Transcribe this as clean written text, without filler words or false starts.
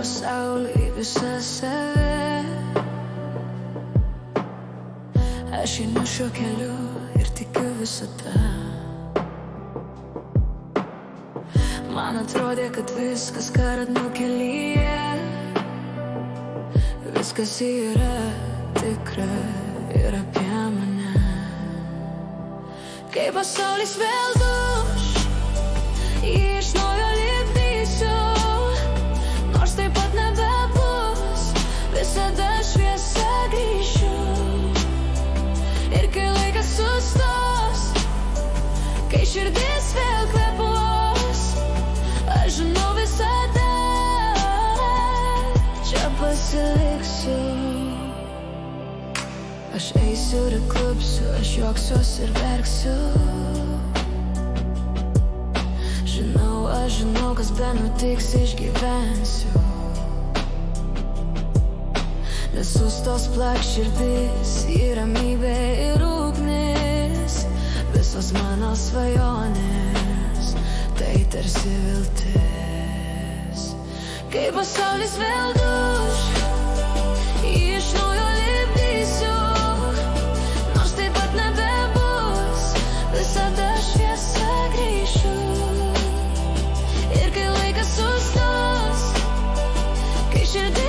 pasaulį visą save. Aš einu šiuo keliu ir tikiu visada. Man atrodė, kad viskas, ką radau kelyje, viskas yra tikra ir apie mane. Kai pasaulis vėl duš, jį iš naujo lipdysiu. Nors taip pat nebebus, visada šviesa grįšiu. Ir kai laikas sustos, kai širdis vėl kvėpuos, aš žinau visada čia pasiliksiu. Aš eisiu ir klupsiu, aš juoksiuos ir verksiu. Aš žinau, kas benutiks, išgyvensiu. Nesustos plak širdis, į ramybę ir ugnis. Visos mano svajonės, tai tarsi viltis. Kai pasaulis vėl duš, jį iš naujo lipdysiu. Nors taip pat nebebus, visada šviesa grįšiu. Ir kai laikas sustos, kai širdis